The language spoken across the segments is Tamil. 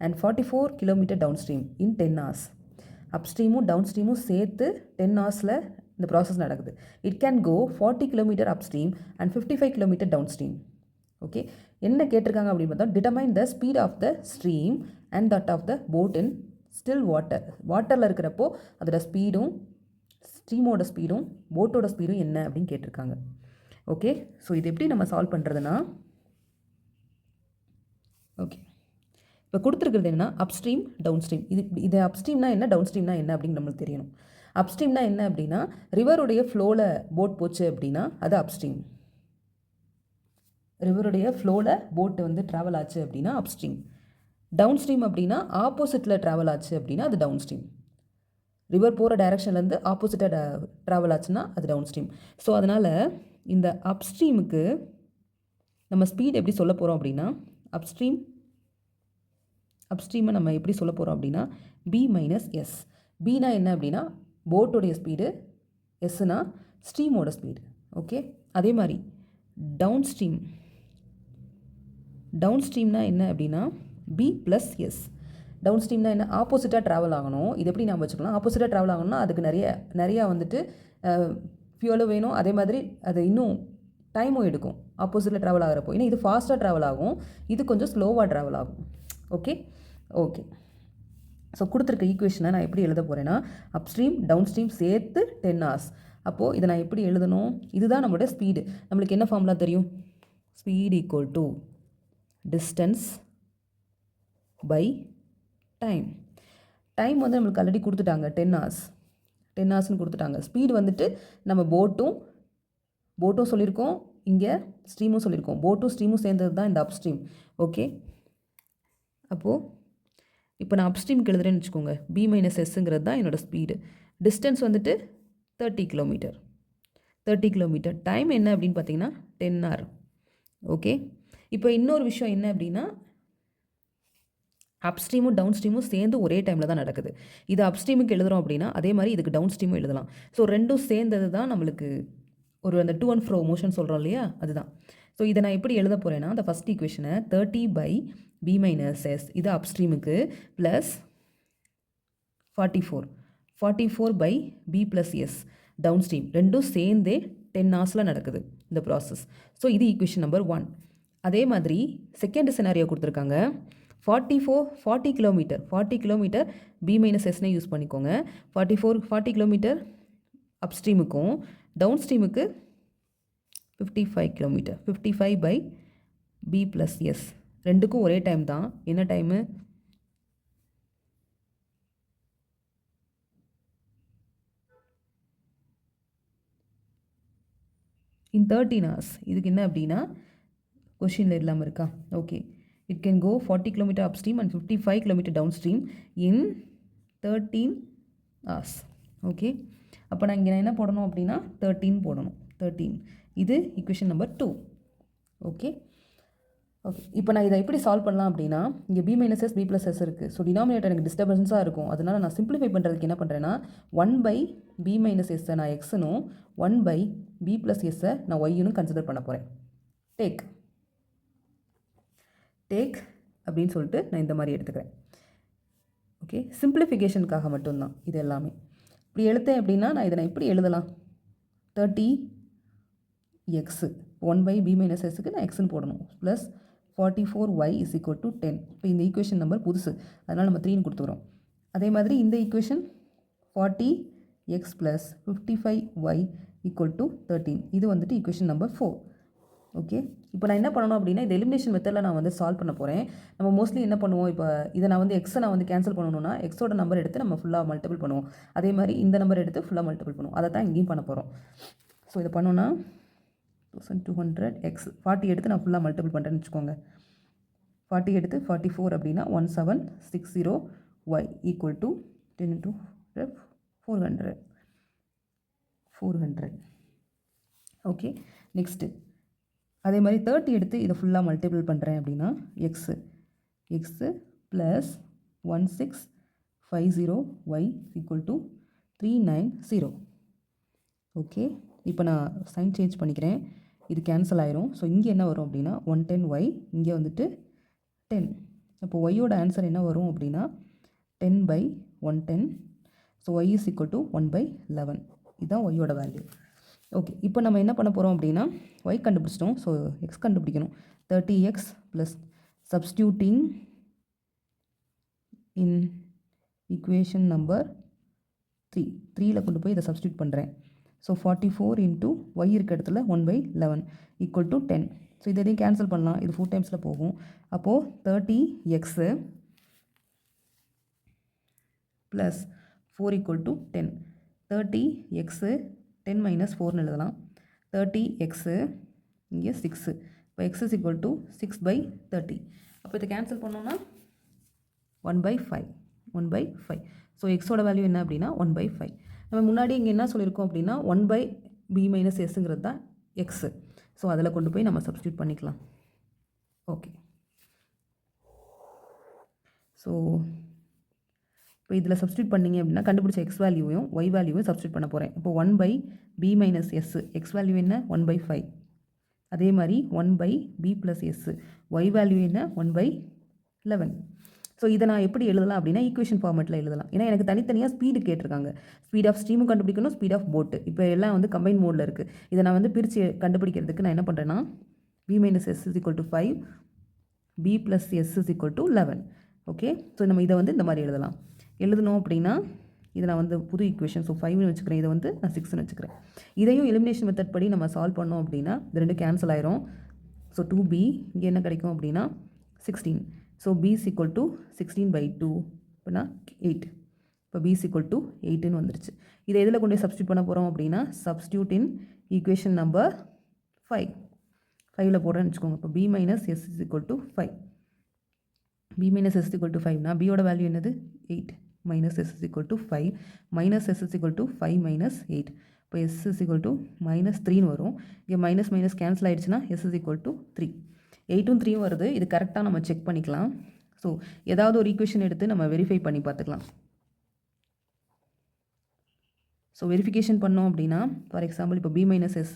and 44 km downstream in 10 hours. அப்ஸ்ட்ரீமும் டவுன்ஸ்ட்ரீமும் சேர்த்து 10 ஹவர்ஸில் இந்த ப்ராசஸ் நடக்குது. It can go 40 km upstream and 55 km downstream. Okay, என்ன கேட்டிருக்காங்க அப்படின்னு பார்த்தா determine the speed of the stream and that of the boat in still water. வாட்டரில் இருக்கிறப்போ அதோட ஸ்பீடும் ஸ்ட்ரீமோட ஸ்பீடும் போட்டோட ஸ்பீடும் என்ன அப்படின்னு கேட்டிருக்காங்க. ஓகே, ஸோ இது எப்படி நம்ம சால்வ் பண்ணுறதுன்னா, ஓகே இப்போ கொடுத்துருக்கிறது என்னன்னா அப்ஸ்ட்ரீம் டவுன்ஸ்ட்ரீம். இது அப்ஸ்ட்ரீம்னா என்ன, டவுன்ஸ்ட்ரீம்னா என்ன அப்படின்னு நம்மளுக்கு தெரியணும். அப்ஸ்ட்ரீம்னா என்ன அப்படின்னா ரிவருடைய ஃப்ளோவில் போட் போச்சு அப்படின்னா அது அப்ஸ்ட்ரீம். ரிவருடைய ஃப்ளோவில் போட்டு வந்து ட்ராவல் ஆச்சு அப்படின்னா அப்ஸ்ட்ரீம். டவுன்ஸ்ட்ரீம் அப்படின்னா ஆப்போசிட்டில் ட்ராவல் ஆச்சு அப்படின்னா அது டவுன்ஸ்ட்ரீம். ரிவர் போகிற டைரக்ஷன்லேருந்து ஆப்போசிட்டாக ட்ராவல் ஆச்சுன்னா அது டவுன்ஸ்ட்ரீம். ஸோ அதனால் இந்த அப்ஸ்ட்ரீமுக்கு நம்ம ஸ்பீட் எப்படி சொல்ல போகிறோம் அப்படின்னா அப்ஸ்ட்ரீமை நம்ம எப்படி சொல்ல போகிறோம் அப்படின்னா பி மைனஸ் எஸ். பினா என்ன அப்படின்னா போட்டோடைய ஸ்பீடு, எஸ்னா ஸ்ட்ரீமோட ஸ்பீடு. ஓகே, அதே மாதிரி டவுன்ஸ்ட்ரீம்னா என்ன அப்படின்னா பி ப்ளஸ் எஸ். டவுன்ஸ்ட்ரீம்னா என்ன, ஆப்போசிட்டாக ட்ராவல் ஆகணும். இது எப்படி நம்ம வச்சுக்கலாம், ஆப்போசிட்டாக ட்ராவல் ஆகணும்னா அதுக்கு நிறையா வந்துட்டு ஃபியூலும் வேணும். அதே மாதிரி அது இன்னும் டைமும் எடுக்கும் ஆப்போசிட்டில் ட்ராவல் ஆகிறப்போ. ஏன்னா இது ஃபாஸ்ட்டாக ட்ராவல் ஆகும், இது கொஞ்சம் ஸ்லோவாக ட்ராவல் ஆகும். ஓகே, ஸோ கொடுத்துருக்க ஈக்குவேஷனை நான் எப்படி எழுத போகிறேன்னா அப்ஸ்ட்ரீம் டவுன்ஸ்ட்ரீம் சேர்த்து 10 hours. அப்போது இதை நான் எப்படி எழுதணும், இதுதான் நம்மளோட ஸ்பீடு. நம்மளுக்கு என்ன ஃபார்முலா தெரியும், speed equal to distance by time. Time வந்து நம்மளுக்கு ஆல்ரெடி கொடுத்துட்டாங்க 10 hours. 10 ஹவர்ஸ்னு கொடுத்துட்டாங்க. ஸ்பீடு வந்துட்டு நம்ம போட்டும் சொல்லியிருக்கோம், இங்கே ஸ்ட்ரீமும் சொல்லியிருக்கோம். போட்டும் ஸ்ட்ரீமும் சேர்ந்தது தான் இந்த அப்ஸ்ட்ரீம். ஓகே, அப்போது இப்போ நான் அப்ஸ்ட்ரீமுக்கு எழுதுறேன்னு வச்சுக்கோங்க, பி மைனஸ் எஸ்ஸுங்கிறது தான் என்னோடய ஸ்பீடு. டிஸ்டன்ஸ் வந்துட்டு 30 கிலோமீட்டர். டைம் என்ன அப்படின்னு பார்த்தீங்கன்னா 10 hour. ஓகே, இப்போ இன்னொரு விஷயம் என்ன அப்படின்னா அப்ஸ்ட்ரீமும் டவுன்ஸ்ட்ரீமும் சேர்ந்து ஒரே டைமில் தான் நடக்குது. இது அப்ஸ்ட்ரீமுக்கு எழுதுகிறோம் அப்படின்னா அதே மாதிரி இதுக்கு டவுன்ஸ்ட்ரீமும் எழுதலாம். ஸோ ரெண்டும் சேர்ந்தது தான் நம்மளுக்கு ஒரு அந்த டூ அண்ட் ஃப்ரோ மோஷன் சொல்கிறோம் இல்லையா, அதுதான். ஸோ இதை நான் எப்படி எழுத போகிறேன்னா அந்த ஃபஸ்ட் ஈக்குவேஷனை 30 by b minus s இது அப்ஸ்ட்ரீமுக்கு plus 44 by b plus s downstream. ரெண்டும் சேர்ந்தே 10 ஹவர்ஸில் நடக்குது இந்த ப்ராசஸ். ஸோ இது ஈக்குவேஷன் நம்பர் 1. அதே மாதிரி செகண்ட் சினாரியோ கொடுத்துருக்காங்க 40 கிலோமீட்டர் பி மைனஸ் எஸ்னே யூஸ் பண்ணிக்கோங்க. 40 கிலோமீட்டர் அப்ஸ்ட்ரீமுக்கும் டவுன்ஸ்ட்ரீமுக்கு 55 by b plus s ரெண்டுக்கும் ஒரே டைம் தான். என்ன டைமு, இன் 13 hours. இதுக்கு என்ன அப்படின்னா கொஷினில் இல்லாமல் இருக்கா. Okay, it can go 40 km upstream and 55 km downstream in 13 hours. Okay, அப்போ நான் இங்கே என்ன போடணும் அப்படின்னா 13 போடணும். 13 இது ஈக்குவேஷன் நம்பர் 2. ஓகே, இப்போ நான் இதை எப்படி சால்வ் பண்ணலாம் அப்படின்னா இங்கே B minus S B plus S இருக்குது. ஸோ டினாமினேட்டர் எனக்கு டிஸ்டர்பன்ஸாக இருக்கும். அதனால் நான் சிம்பிளிஃபை பண்ணுறதுக்கு என்ன பண்ணுறேன்னா 1 by b மைனஸ் எஸ்ஸை நான் எக்ஸுனும் 1 by b ப்ளஸ் எஸ்ஸை நான் ஒய்னும் கன்சிடர் பண்ண போகிறேன். டேக் அப்படின்னு சொல்லிட்டு நான் இந்த மாதிரி எடுத்துக்கிறேன். ஓகே, சிம்பிளிஃபிகேஷனுக்காக மட்டும்தான் இது எல்லாமே. இப்படி எழுத்தேன் அப்படின்னா நான் இதை நான் இப்படி எழுதலாம் 30x 1 by b மைனஸ் எஸ்ஸுக்கு நான் எக்ஸ்ன்னு போடணும் plus 44y is equal to 10. இப்போ இந்த ஈக்குவேஷன் நம்பர் புதுசு, அதனால் நம்ம 3ன்னு கொடுத்துக்கிறோம். அதே மாதிரி இந்த equation 40x plus 55y equal to 13. இது வந்துட்டு ஈக்குவேஷன் நம்பர் 4. ஓகே, இப்போ நான் என்ன பண்ணணும் அப்படின்னா இந்த எலிமினேஷன் மெத்தடில் நான் வந்து சால்வ் பண்ண போகிறேன். நம்ம மோஸ்ட்லி என்ன பண்ணுவோம், இப்போ இதை நான் வந்து எக்ஸை நான் வந்து கேன்சல் பண்ணணும்னா எக்ஸோட நம்பர் எடுத்து நம்ம ஃபுல்லாக மல்டிபிள் பண்ணுவோம். அதே மாதிரி இந்த நம்பர் எடுத்து ஃபுல்லாக மல்டிபிள் பண்ணுவோம். அதை தான் இங்கேயும் பண்ண போகிறோம். ஸோ இதை பண்ணோன்னா 1200x 40 எடுத்து நான் ஃபுல்லாக மல்டிபிள் பண்ணுறேன்னு வச்சுக்கோங்க. 40 எடுத்து 44 அப்படின்னா 1760y equal to 10 into 400. Okay, next அதே மாதிரி 30 எடுத்து இதை ஃபுல்லாக மல்டிபிள் பண்ணுறேன் அப்படின்னா x plus 1650y equal to 390. Okay, இப்போ நான் சைன் சேஞ்ச் பண்ணிக்கிறேன். இது கேன்சல் ஆயிரும். ஸோ இங்கே என்ன வரும் அப்படின்னா 110y, இங்கே வந்துட்டு 10. அப்போ ஒய்யோட ஆன்சர் என்ன வரும் அப்படின்னா 10/110. So Y is equal to 1/11. இதுதான் ஒய்யோட வேல்யூ. ஓகே, இப்போ நம்ம என்ன பண்ண போகிறோம் அப்படின்னா ஒய் கண்டுபிடிச்சிட்டோம். ஸோ எக்ஸ் கண்டுபிடிக்கணும். 30x plus substituting in equation number 3ல் கொண்டு போய் இதை சப்ஸ்டியூட் பண்ணுறேன். ஸோ 44 இன்ட்டு ஒய் இருக்க இடத்துல 1/11 ஈக்குவல் டு 10. ஸோ இதையும் கேன்சல் பண்ணலாம். இது 4 டைம்ஸில் போகும். அப்போது 30x plus 4 equal to 10. 30x 10 minus 4ன்னு எழுதலாம். 30x இங்கே 6. இப்போ x இஸ் ஈக்குவல் டு 6/30. அப்போ இதை கேன்சல் பண்ணோன்னா 1/5. 1/5. ஸோ எக்ஸோட வேல்யூ என்ன அப்படின்னா 1/5. நம்ம முன்னாடி இங்கே என்ன சொல்லியிருக்கோம் அப்படின்னா 1/b மைனஸ் எஸ்ங்கிறது தான் எக்ஸு. ஸோ அதில் கொண்டு போய் நம்ம சப்ஸ்டியூட் பண்ணிக்கலாம். ஓகே, ஸோ இப்போ இதில் சப்ஸ்டியூட் பண்ணிங்க அப்படின்னா கண்டுபிடிச்ச எக்ஸ் வேல்யூவையும் ஒய் வேல்யூவையும் சப்ஸ்டியூட் பண்ண போகிறேன். இப்போ 1/b minus S X value என்ன 1/5. அதே மாதிரி 1/b plus S Y value என்ன 1/11. ஸோ இதை நான் எப்படி எழுதலாம் அப்படின்னா ஈக்குவேஷன் ஃபார்மேட்டில் எழுதலாம். ஏன்னா எனக்கு தனித்தனியாக ஸ்பீடு கேட்டிருக்காங்க. ஸ்பீட் ஆஃப் ஸ்ட்ரீமும் கண்டுபிடிக்கணும், ஸ்பீட் ஆஃப் போட்டு. இப்போ எல்லாம் வந்து கம்பைன் மோடில் இருக்குது. இதை நான் வந்து பிரித்து கண்டுபிடிக்கிறதுக்கு நான் என்ன பண்ணுறேன்னா b minus S is equal to 5, b plus S is equal to 11. Okay, so நம்ம இதை வந்து இந்த மாதிரி எழுதணும் அப்படின்னா இதை நான் வந்து புது ஈக்குவேஷன், ஸோ 5ன்னு வச்சுக்கிறேன். இதை வந்து நான் 6ன்னு வச்சுக்கிறேன். இதையும் எலிமினேஷன் மெத்தட் படி நம்ம சால்வ் பண்ணோம் அப்படின்னா இது ரெண்டு கேன்சல் ஆயிரும். ஸோ 2b இங்கே என்ன கிடைக்கும் அப்படின்னா 16. So b is equal to 16/2 அப்படின்னா 8. இப்போ b is equal to 8ன்னு வந்துருச்சு. இதை எதில் கொண்டு போய் சப்ஸ்டியூட் பண்ண போகிறோம் அப்படின்னா சப்ஸ்டியூட் இன் ஈக்குவேஷன் நம்பர் 5ல் போடுறேன்னு வச்சுக்கோங்க. இப்போ b minus S is equal to 5. b minus s equal to 5னா பியோட வேல்யூ என்னது 8 minus S is equal to 5 minus S is equal to 5 minus 8. இப்போ எஸ் இஸ் ஈக்குவல் டு -3ன்னு வரும். இங்கே மைனஸ் மைனஸ் கேன்சல் ஆகிடுச்சுன்னா எஸ் இஸ் ஈக்குவல் டு 3. 8ம் 3ம் வருது. இது கரெக்டாக நம்ம செக் பண்ணிக்கலாம். ஸோ ஏதாவது ஒரு ஈக்குவேஷன் எடுத்து நம்ம வெரிஃபை பண்ணி பார்த்துக்கலாம். ஸோ வெரிஃபிகேஷன் பண்ணோம் அப்படின்னா ஃபார் எக்ஸாம்பிள் இப்போ b minus S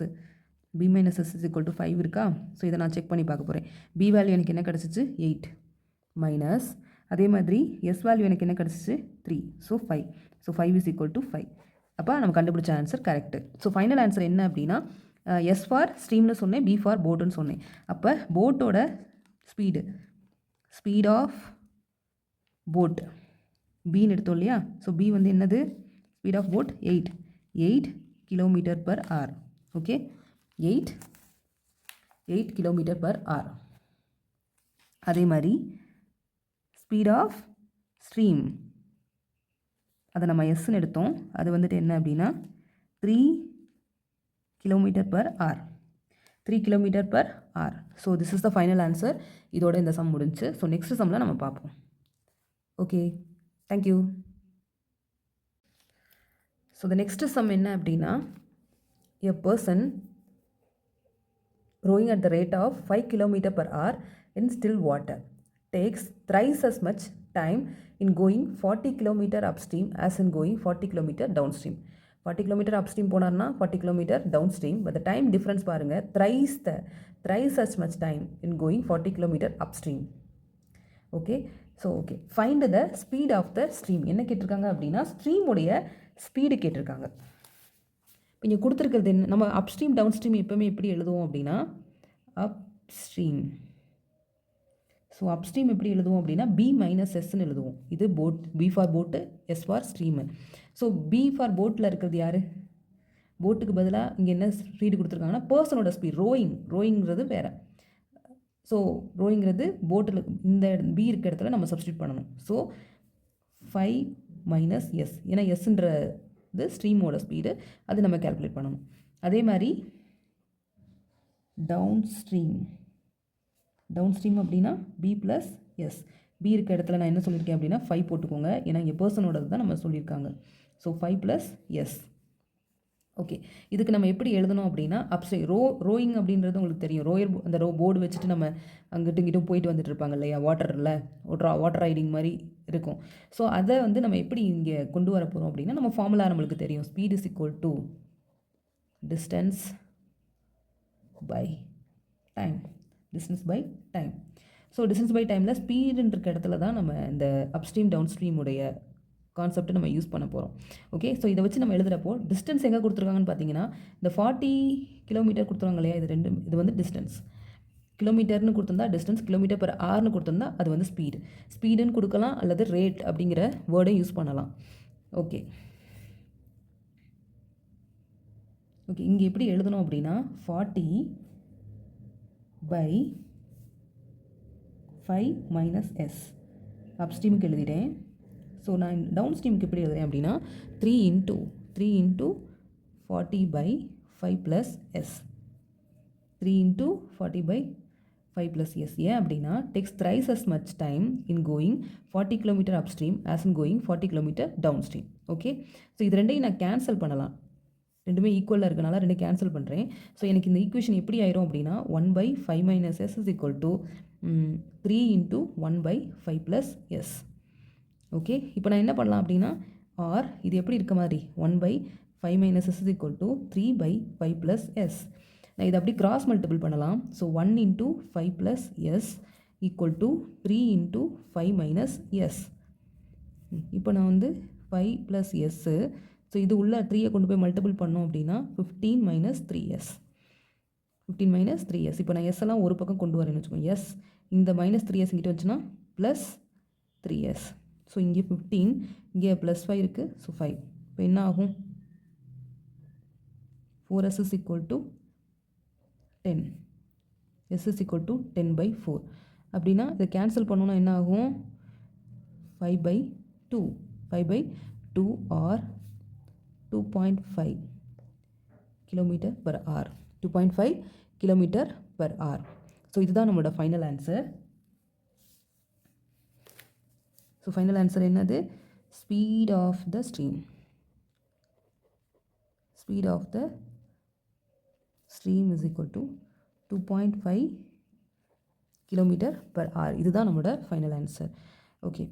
is equal to 5 இருக்கா. ஸோ இதை நான் செக் பண்ணி பார்க்க போகிறேன். b வேல்யூ எனக்கு என்ன கிடச்சிச்சு 8 மைனஸ் அதே மாதிரி எஸ் வேல்யூ எனக்கு என்ன கிடச்சிச்சு 3. So 5. So 5 is equal to 5. அப்போ நம்ம கண்டுபிடிச்ச answer correct. So final answer என்ன அப்படின்னா எஸ் ஃபார் ஸ்ட்ரீம்னு சொன்னேன், பி ஃபார் போட்டுன்னு சொன்னேன். அப்போ போட்டோட ஸ்பீட் ஆஃப் போட் பின்னு எடுத்தோம் இல்லையா. ஸோ பி வந்து என்னது speed of boat 8 km/h. Okay, 8 km/h. அதே மாதிரி ஸ்பீட் ஆஃப் ஸ்ட்ரீம் அதை நம்ம எஸ்ன்னு எடுத்தோம். அது வந்துட்டு என்ன அப்படின்னா 3 km/h. 3 km/h. So this is the final answer. இதோட இந்த சம் முடிஞ்சு. ஸோ நெக்ஸ்ட் சம்மில் நம்ம பார்ப்போம். Okay, thank you. So the next sum என்ன அப்படின்னா a person rowing at the rate of 5 km/h in still water takes thrice as much time in going 40 km upstream as in going 40 km downstream. 40 km upstream போனார்னா 40 km downstream, but the time difference பாருங்க thrice as much time in going 40 km upstream. Okay, so okay, find the speed of the stream. என்ன கேட்டிருக்காங்க அப்படின்னா ஸ்ட்ரீமுடைய ஸ்பீடு கேட்டிருக்காங்க. இப்போ இங்கே கொடுத்துருக்கிறது என்ன, நம்ம அப்ஸ்ட்ரீம் டவுன்ஸ்ட்ரீம் எப்போவுமே எப்படி எழுதுவோம் அப்படின்னா அப்ஸ்ட்ரீம். ஸோ அப்ஸ்ட்ரீம் எப்படி எழுதுவோம் அப்படின்னா b மைனஸ் எஸ்ன்னு எழுதுவோம். இது boat, b for boat, S for stream. So b for போட்டில் இருக்கிறது யார், போட்டுக்கு பதிலாக இங்கே என்ன ஸ்பீடு கொடுத்துருக்காங்கன்னா பர்சனோட ஸ்பீட். ரோயிங்கிறது வேறு. ஸோ ரோயிங்கிறது போட்டில் இந்த b இருக்க இடத்துல நம்ம சப்ஸ்டியூட் பண்ணணும். ஸோ 5 மைனஸ் எஸ், ஏன்னா எஸ்ன்றது ஸ்ட்ரீமோட ஸ்பீடு, அது நம்ம கேல்குலேட் பண்ணணும். அதே மாதிரி டவுன் ஸ்ட்ரீம் அப்படின்னா b ப்ளஸ் எஸ். b இருக்க இடத்துல நான் என்ன சொல்லியிருக்கேன் அப்படின்னா 5 போட்டுக்கோங்க, ஏன்னா இங்கே பர்சனோடது தான் நம்ம சொல்லியிருக்காங்க. So 5 plus S. ஓகே, இதுக்கு நம்ம எப்படி எழுதணும் அப்படின்னா அப்ஸ்ட்ரீம் ரோயிங் அப்படின்றது உங்களுக்கு தெரியும். அந்த போர்டு வச்சுட்டு நம்ம அங்கிட்டும் இங்கிட்டும் போயிட்டு வந்துட்டு இருப்பாங்க இல்லையா, வாட்டர் ரைடிங் மாதிரி இருக்கும். ஸோ அதை வந்து நம்ம எப்படி இங்கே கொண்டு வர போகிறோம் அப்படின்னா நம்ம ஃபார்முலா நம்மளுக்கு தெரியும். Speed is equal to distance by time. So distance by டைமில் ஸ்பீடுன்ற இருக்க இடத்துல தான் நம்ம இந்த அப்ஸ்ட்ரீம் டவுன் ஸ்ட்ரீம் உடைய கான்செப்ட்டை நம்ம யூஸ் பண்ண போகிறோம். ஓகே, ஸோ இதை வச்சு நம்ம எழுதுகிறப்போ டிஸ்டன்ஸ் எங்கே கொடுத்துருக்காங்கன்னு பார்த்தீங்கன்னா இந்த 40 கிலோமீட்டர் கொடுத்துருவாங்க இல்லையா, இது வந்து டிஸ்டன்ஸ். கிலோமீட்டர்னு கொடுத்துருந்தா டிஸ்டன்ஸ், கிலோமீட்டர் per hourனு கொடுத்துருந்தா அது வந்து ஸ்பீடுன்னு கொடுக்கலாம் அல்லது ரேட் அப்படிங்கிற வேர்டை யூஸ் பண்ணலாம். ஓகே ஓகே இங்கே எப்படி எழுதணும் அப்படின்னா 40 by 5 minus s அப்ஸ்ட்ரீமுக்கு எழுதிட்டேன். ஸோ நான் டவுன் ஸ்ட்ரீமுக்கு எப்படி எழுதுறேன் அப்படின்னா 3 into 40 by 5 plus s 3 into 40 by 5 plus s. ஏன் அப்படின்னா takes thrice as much time in going 40 km upstream as in going 40 km downstream. Okay, so இது ரெண்டையும் நான் கேன்சல் பண்ணலாம். ரெண்டுமே ஈக்குவலாக இருக்கனால ரெண்டு கேன்சல் பண்ணுறேன். ஸோ எனக்கு இந்த ஈக்குவேஷன் எப்படி ஆயிரும் அப்படின்னா 1 by 5 minus s is equal to 3 into 1 by 5 plus s. Okay, இப்போ நான் என்ன பண்ணலாம் அப்படின்னா ஆர் இது எப்படி இருக்க மாதிரி 1 by 5 minus s is equal to 3 by 5 plus s. நான் இதை அப்படி கிராஸ் மல்டிபிள் பண்ணலாம். So 1 into 5 plus s equal to 3 into 5 minus s. இப்போ நான் வந்து 5 plus s, ஸோ இது உள்ள 3 கொண்டு போய் மல்டிபிள் பண்ணோம் அப்படின்னா 15 minus 3s 15 minus 3s. இப்போ நான் s எல்லாம் ஒரு பக்கம் கொண்டு வரேன்னு வச்சுக்கோங்க. s இந்த மைனஸ் 3s இங்கிட்ட வந்துச்சுன்னா ப்ளஸ் 3s. ஸோ இங்கே 15, இங்கே ப்ளஸ் 5 இருக்குது. ஸோ 5. இப்போ என்ன ஆகும் 4s is equal to 10. s is equal to 10 by 4. அப்படின்னா இதை கேன்சல் பண்ணோன்னா என்ன ஆகும் 5 by 2 5 by 2 or 2.5 km per hour 2.5 km per hour. So இதுதான் நம்மளோட final answer. So final answer என்னது, speed of the stream is equal to 2.5 km per hour. இதுதான் நம்மளோட ஃபைனல் ஆன்சர். ஓகே.